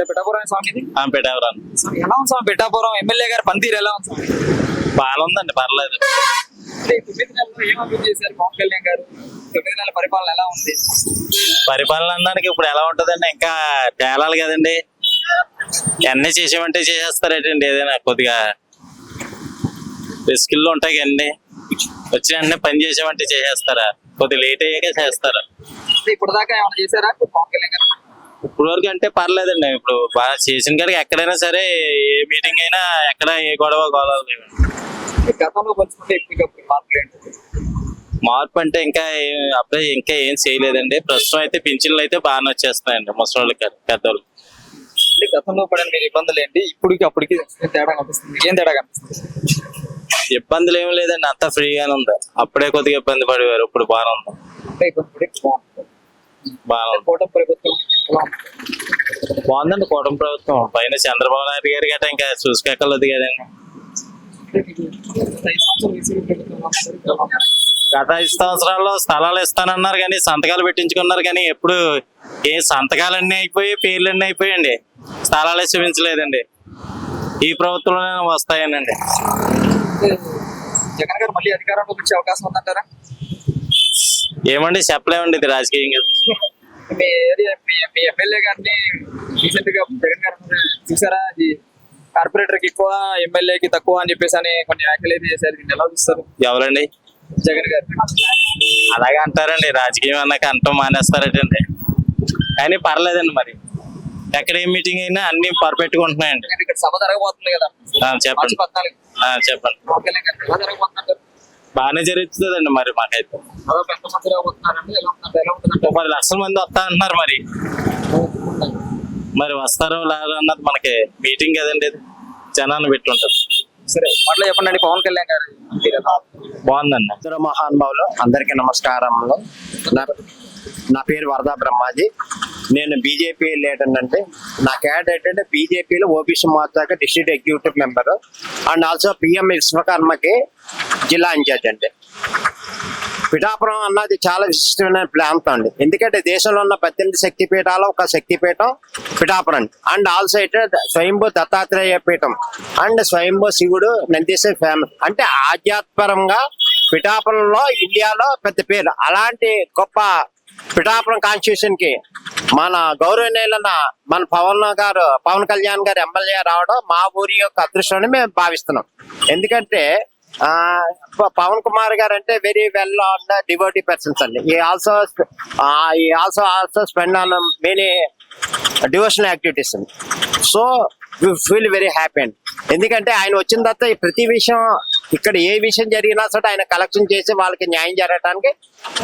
ఇక్కడ పిఠాపురం స్వామి ఇది? పెట్టావరాను స్వామి, ఎలా ఉంది స్వామి పిఠాపురం ఎమ్మెల్యే గారి పనితీరు ఎలా ఉంది స్వామి? బాగా ఉందండి, పర్లేదు. అంటే 9 నెలల్లో ఏం అభివృద్ధి చేశారు పవన్ కళ్యాణ్ గారు? 9 నెలల పరిపాలన ఎలా ఉంది? పరిపాలన అనడానికి ఇప్పుడు ఎలా ఉంటదండి, ఇంకా తేలాలి కదండి. అన్నీ చేసేమంటే చేసేస్తారేటండి, ఏదైనా కొద్దిగా రిస్కుల్లో ఉంటాయి కదండి. వచ్చిన వెంటనే పని చేసేమంటే చేసేస్తారా? కొద్దిగా లేట్ అయ్యాక చేస్తారా? అంటే ఇప్పుడు దాకా ఏమైనా చేశారా పవన్ కళ్యాణ్ గారు? ఇప్పుడు వరకు అంటే పర్లేదండి. ఇప్పుడు బాగా చేసిన కాడికి ఎక్కడైనా సరే, ఏ మీటింగ్ అయినా ఎక్కడ ఏ గొడవ లేవండి. గతంలో పంచుకుంటే ఎప్పటికప్పుడు మార్పులు ఏంటి? మార్పు అంటే అప్పుడే ఇంకా ఏం చేయలేదండి. ప్రస్తుతం అయితే పింఛన్లు అయితే బాగానే వచ్చేస్తున్నాయండి ముసలి పెద్దోళ్ళు. అంటే గతంలో పడిన మీరు ఇబ్బందులు ఏంటి, ఇప్పటికి అప్పటికి తేడా కనిపిస్తుంది? ఏం తేడా కనిపిస్తుంది? ఇబ్బందులు ఏమి లేదండి, అంతా ఫ్రీగానే ఉంది. అప్పుడే కొద్దిగా ఇబ్బంది పడేవారు, ఇప్పుడు బాగానే ఉంది. అంటే ఇబ్బంది బాగా కూటమి ప్రభుత్వం ఎలా ఉంది? బాగుందండి కూటమి ప్రభుత్వం. పైన చంద్రబాబు నాయుడు గారి గట్రా ఇంకా చూసుకోగలదు కదండి. అంటే మీకు 5 సంవత్సరాలు వైసీపీ ప్రభుత్వం ఉంది. ఎలా ఉంది? గత 5 సంవత్సరాల్లో స్థలాలు ఇస్తానన్నారు కానీ సంతకాలు పెట్టించుకున్నారు కానీ ఎప్పుడు ఏ సంతకాలన్నీ అయిపోయి పేర్లన్నీ అయిపోయండి, స్థలాలే చూపించలేదండి. ఈ ప్రభుత్వంలోనే వస్తాయనండి. అంటే జగన్ గారు మళ్ళీ అధికారంలోకి వచ్చే అవకాశం ఉందంటారా? ఏమండి చెప్పలేమండి, ఇది రాజకీయంగా. మీ ఏరియా మీ ఎమ్మెల్యే గారిని రీసెంట్ గా జగన్ గారు చూసారా? అది కార్పొరేటర్ కి ఎక్కువ ఎమ్మెల్యేకి తక్కువ అని చెప్పేసి అని కొన్ని వ్యాఖ్యలు అయితే చేశారు. దీన్ని ఎలా చూస్తారు? ఎవరండి? జగన్ గారు. అలాగే అంటారండి, రాజకీయం అన్నాక అంటాం మానేస్తారటండి. కానీ పర్లేదండి, మరి ఎక్కడ ఏ మీటింగ్ అయినా అన్ని పర్ఫెక్ట్ గా ఉంటున్నాయండి. ఇక్కడ సభ జరగబోతుంది కదా చెప్పండి. మార్చి 14. చెప్పండి. పవన్ కళ్యాణ్ గారు ఎలా జరగబోతున్నారు? బాగానే జరుగుతుందండి. మరి మాకైతే దాదాపు ఎంత మంది రాబోతున్నారండి? ఎలా ఉందంటే ఎలా ఉంటుందంటే 10 లక్షల మంది వస్తా అంటున్నారు. మరి వస్తారో లేదో అన్నది మనకి మీటింగ్ కదండి, ఇది జనాన్ని పెట్టుంటారు. సరే మాటలో చెప్పండి అండి, పవన్ కళ్యాణ్ గారు బాగుందండి. ఇద్దరు మహానుభావులు అందరికీ నమస్కారములు. నా పేరు వరదా బ్రహ్మాజీ. నేను బీజేపీ లీడర్ అండి. నా క్యాడర్ ఏంటంటే బీజేపీలో ఓబీసీ మోర్చాకి district executive member and also PM విశ్వకర్మకి జిల్లా ఇన్ఛార్జ్ అండి. పిఠాపురం అన్నది చాలా విశిష్టమైన ప్రాంతం అండి. ఎందుకంటే దేశంలో ఉన్న 18 శక్తిపీఠాలు ఒక శక్తిపీఠం పిఠాపురం అండ్ ఆల్సో ఏంటంటే స్వయంభూ దత్తాత్రేయ పీఠం అండ్ స్వయంభూ శివుడు నందీశ్వర ఫేమస్. అంటే ఆధ్యాత్మపరంగా పిఠాపురంలో ఇండియాలో పెద్ద పేరు. అలాంటి గొప్ప పిఠాపురం కాన్స్టిట్యూషన్ కి మన గౌరవనీయులైన మన పవన్ కళ్యాణ్ గారు ఎమ్మెల్యే రావడం మా ఊరి యొక్క అదృష్టం మేము భావిస్తున్నాం. ఎందుకంటే పవన్ కుమార్ గారు అంటే very well on devotee persons అండి. He also spend on many devotional activities అండి. So we feel very happy అండి. ఎందుకంటే ఆయన వచ్చిన తర్వాత ప్రతి విషయం ఇక్కడ ఏ విషయం జరిగినా సరే ఆయన కలెక్షన్ చేసి వాళ్ళకి న్యాయం జరగడానికి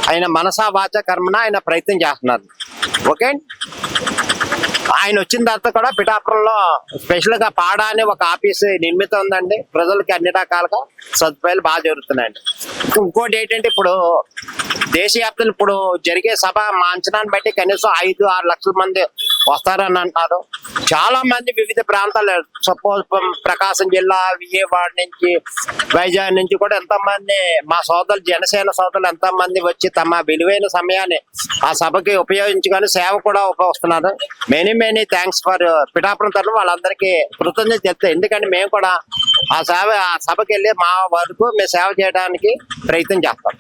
ఆయన మనసా వాచ కర్మన ఆయన ప్రయత్నం చేస్తున్నారు. ఓకే, ఆయన వచ్చిన తర్వాత కూడా పిఠాపురంలో స్పెషల్ గా పాడా అని ఒక ఆఫీస్ నిర్మితం ఉందండి. ప్రజలకి అన్ని రకాలుగా సదుపాయాలు బాగా జరుగుతున్నాయండి. ఇంకోటి ఏంటంటే ఇప్పుడు దేశవ్యాప్తంగా ఇప్పుడు జరిగే సభ మా అంచనాన్ని బట్టి కనీసం 5-6 లక్షల మంది వస్తారని అంటారు. చాలా మంది వివిధ ప్రాంతాలు, సపోజ్ ప్రకాశం జిల్లా, విజయవాడ నుంచి, వైజాగ్ నుంచి కూడా ఎంతో మంది మా సోదరులు జనసేన సోదరులు ఎంతో మంది వచ్చి తమ విలువైన సమయాన్ని ఆ సభకి ఉపయోగించుకొని సేవ కూడా వస్తున్నారు. మెనీ థ్యాంక్స్ ఫర్ పిఠాపురం తరఫున వాళ్ళందరికీ కృతజ్ఞత చెప్తాయి. ఎందుకంటే మేము కూడా ఆ సభకి వెళ్ళి మా వరకు మేము సేవ చేయడానికి ప్రయత్నం చేస్తాం.